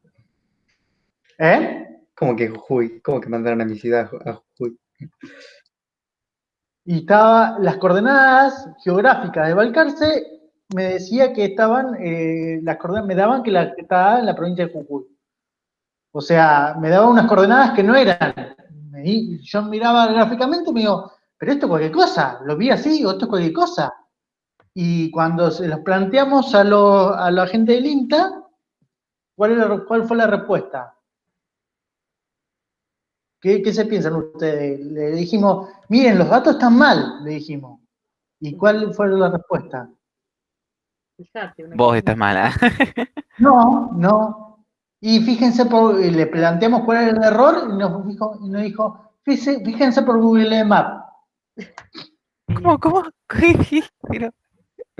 ¿Eh? ¿Cómo que Jujuy? ¿Cómo que mandaron a mi ciudad a Jujuy? Y las coordenadas geográficas de Balcarce me decía que estaban, las coordenadas me daban que estaba en la provincia de Jujuy. O sea, me daba unas coordenadas que no eran. Yo miraba gráficamente y me digo, pero esto es cualquier cosa, lo vi así, o esto es cualquier cosa. Y cuando se los planteamos a la gente del INTA, ¿cuál fue la respuesta? ¿Qué se piensan ustedes? Le dijimos, miren, los datos están mal, le dijimos. ¿Y cuál fue la respuesta? Fíjate, Vos estás mala. No. Y fíjense, le planteamos cuál era el error y nos dijo, fíjense por Google Maps. ¿Cómo? Pero-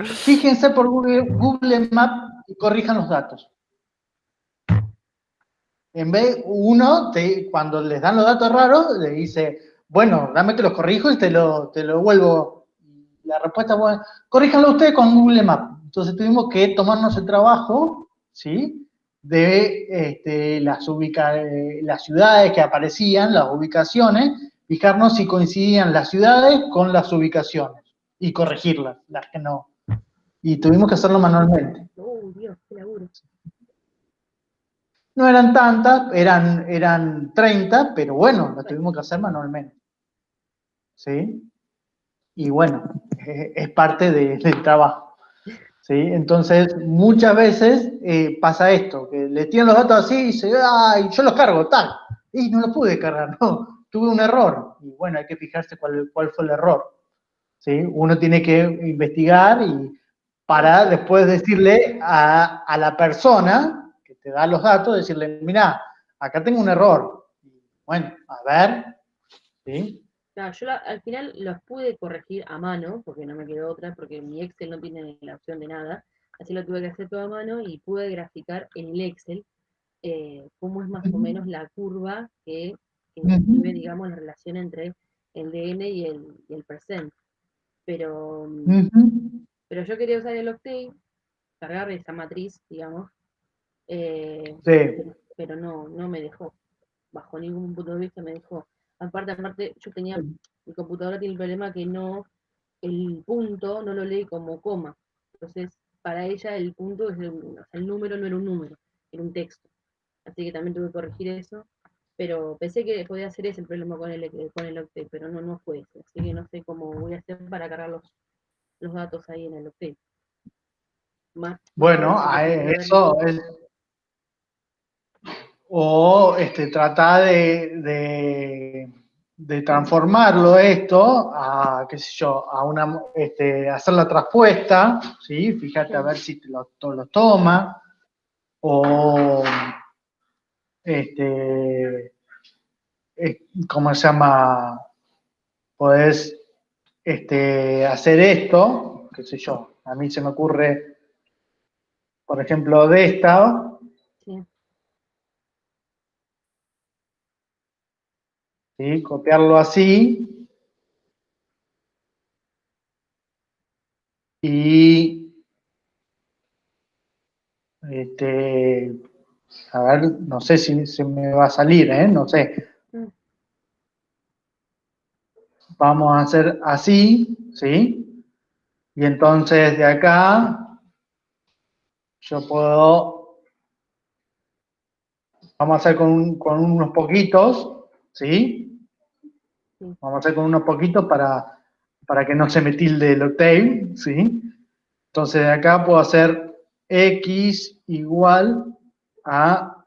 Fíjense por Google Maps y corrijan los datos. En vez, cuando les dan los datos raros, le dice, bueno, dame que los corrijo y te lo vuelvo. La respuesta fue, corríjanlo ustedes con Google Maps. Entonces tuvimos que tomarnos el trabajo, ¿sí? De las ciudades que aparecían, las ubicaciones, fijarnos si coincidían las ciudades con las ubicaciones y corregirlas, las que no. Y tuvimos que hacerlo manualmente. Dios, qué laburo. No eran tantas, eran 30, pero bueno, las tuvimos que hacer manualmente. ¿Sí? Y bueno, es parte del trabajo. ¿Sí? Entonces, muchas veces pasa esto, que le tiran los datos así y dice, ay, yo los cargo, tal. Y no los pude cargar, no, tuve un error. Y bueno, hay que fijarse cuál fue el error. ¿Sí? Uno tiene que investigar y para después decirle a la persona que te da los datos, decirle, mirá, acá tengo un error. Y bueno, a ver. ¿Sí? Claro, yo al final los pude corregir a mano, porque no me quedó otra, porque mi Excel no tiene la opción de nada, así lo tuve que hacer todo a mano y pude graficar en el Excel cómo es más o menos la curva que describe, digamos, la relación entre el DN y el present. Pero yo quería usar el Octave, cargar esa matriz, digamos, Sí. pero no me dejó, bajo ningún punto de vista me dejó. Aparte, yo tenía, mi computadora tiene el problema que el punto no lo lee como coma. Entonces, para ella el punto el número no era un número, era un texto. Así que también tuve que corregir eso. Pero pensé que podía hacer ese el problema con el Octave, pero no fue ese. Así que no sé cómo voy a hacer para cargar los datos ahí en el Octave. Bueno, eso es. O tratar de transformarlo esto a, qué sé yo, a hacer la traspuesta, ¿sí? Fíjate a ver si lo toma, o ¿cómo se llama? Podés hacer esto, qué sé yo, a mí se me ocurre, por ejemplo, de esta, Sí. ¿sí? Copiarlo así, y a ver, no sé si se me va a salir, no sé. Vamos a hacer así, ¿sí? Y entonces de acá yo puedo, vamos a hacer con unos poquitos, ¿sí? Vamos a hacer con unos poquitos para que no se me tilde el Octave, ¿sí? Entonces de acá puedo hacer x igual a,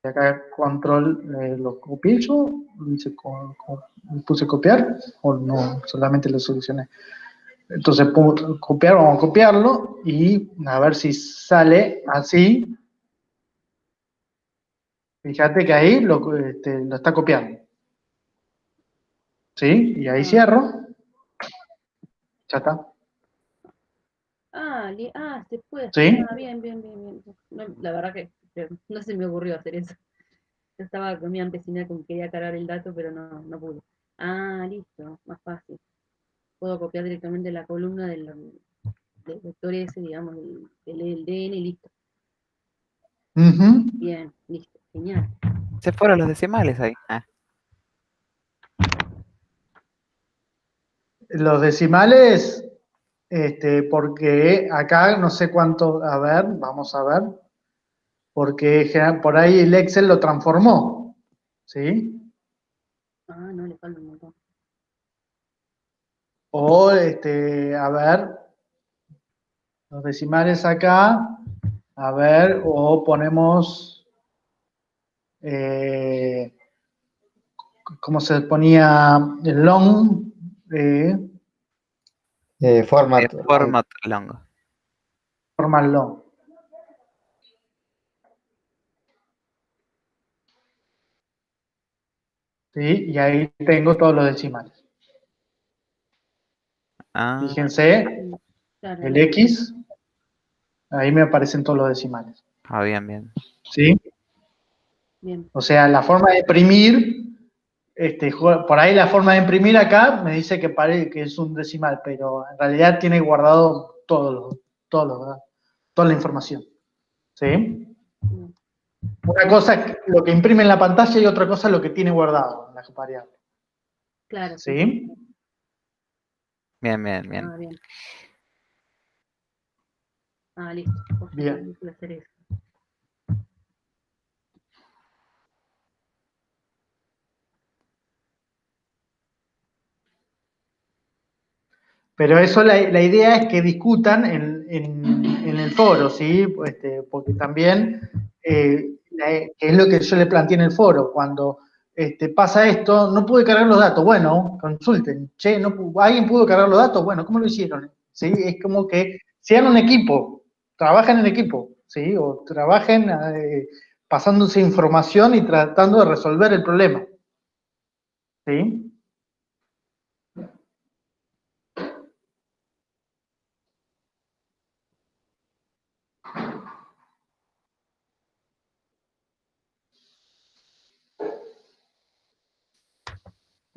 y acá control, lo copié yo, puse copiar, o no, solamente lo solucioné. Entonces, copiar, vamos a copiarlo, y a ver si sale así. Fíjate que ahí lo está copiando. ¿Sí? Y ahí cierro. Ya está. Se puede. ¿Sí? Bien, bien, bien, bien. No, la verdad que no se me ocurrió hacer eso. Yo estaba con mi empecina con que quería cargar el dato, pero no pude. Listo, más fácil. Puedo copiar directamente la columna del vector S, digamos, del DN y listo. Ujú. Bien, listo, genial. Se fueron los decimales ahí. Ah, Los decimales, porque acá no sé cuánto, a ver, vamos a ver, porque por ahí el Excel lo transformó, ¿sí? No, le falta un montón. O, a ver, los decimales acá, a ver, o ponemos, ¿cómo se ponía el long? Format. format long. Formal long. ¿Sí? Y ahí tengo todos los decimales. Ah, Fíjense, Claro, el bien, X, ahí me aparecen todos los decimales. bien, bien. ¿Sí? bien. O sea, la forma de imprimir, por ahí la forma de imprimir acá me dice que es un decimal, pero en realidad tiene guardado toda la información. ¿Sí? Bien. Una cosa es lo que imprime en la pantalla y otra cosa es lo que tiene guardado en la variable. Claro, sí. ¿Sí? Bien, bien, bien. Bien. Listo. Bien. Voy a hacer eso. Pero eso la idea es que discutan en el foro, ¿sí? Porque también, que es lo que yo le planteé en el foro, cuando pasa esto, no pude cargar los datos, bueno, consulten, che, ¿alguien pudo cargar los datos? Bueno, ¿cómo lo hicieron? ¿Sí? Es como que sean un equipo, trabajen en equipo, ¿sí? O trabajen pasándose información y tratando de resolver el problema, ¿sí?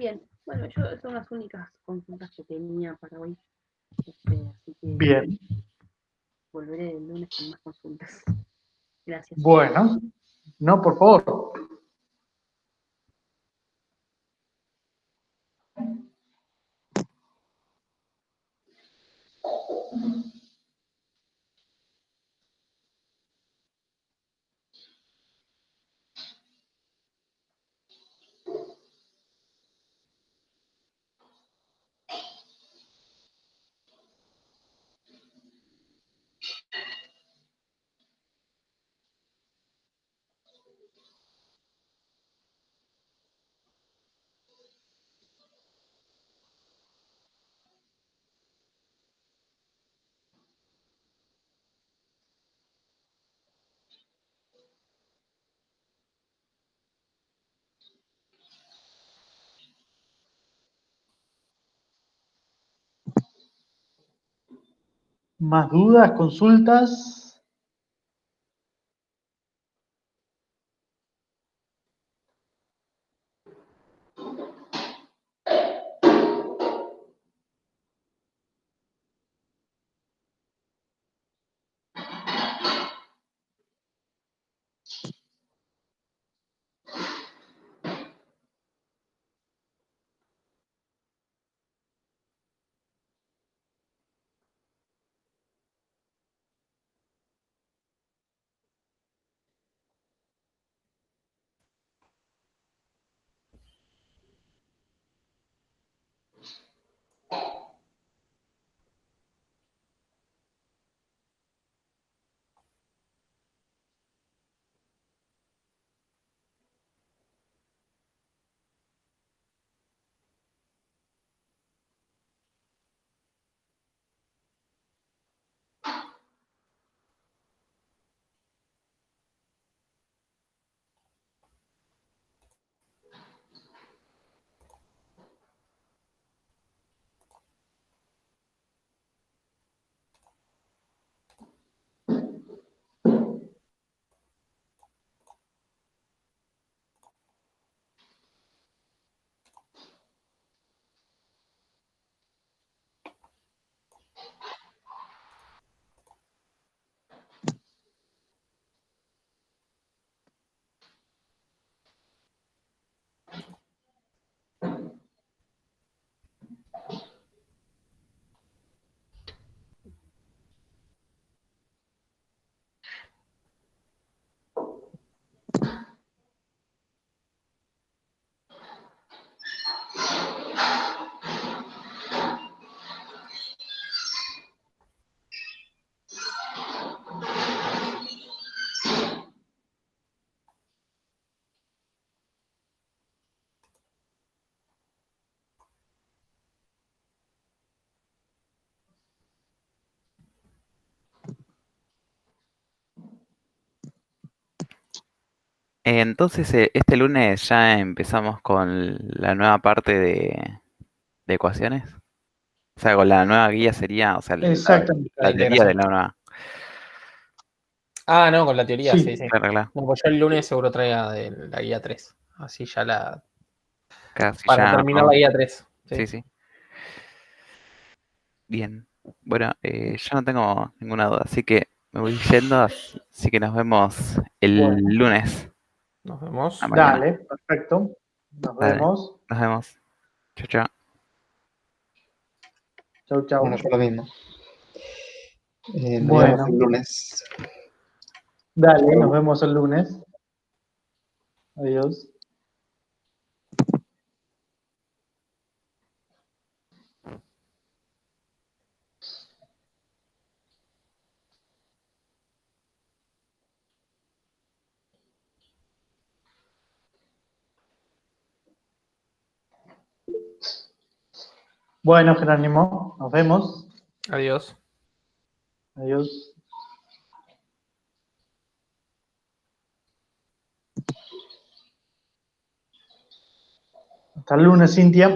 Bien. Bueno, son las únicas consultas que tenía para hoy. Así que Bien, volveré el lunes con más consultas. Gracias. bueno, no, por favor. ¿Más dudas, consultas? Entonces, este lunes ya empezamos con la nueva parte de ecuaciones. O sea, con la nueva guía sería, o sea, Exactamente. La la teoría de integración. la nueva. Ah, no, con la teoría, sí, Sí, sí. Claro, claro. No, pues yo el lunes seguro traiga de la guía 3. Así ya Casi para ya. terminar la guía 3. Sí, sí. Bien. Bueno, yo no tengo ninguna duda, así que me voy yendo, así que nos vemos el bueno, lunes Nos a vemos. la mañana. dale, perfecto. Nos Dale, vemos. nos vemos. Chao, chao. Chau, Bueno, chau. yo lo mismo. Nos vemos el Bueno, lunes. dale, nos Chau. vemos el lunes. Adiós. Bueno, Jerónimo, nos vemos. Adiós. Adiós. Hasta el lunes, Cintia.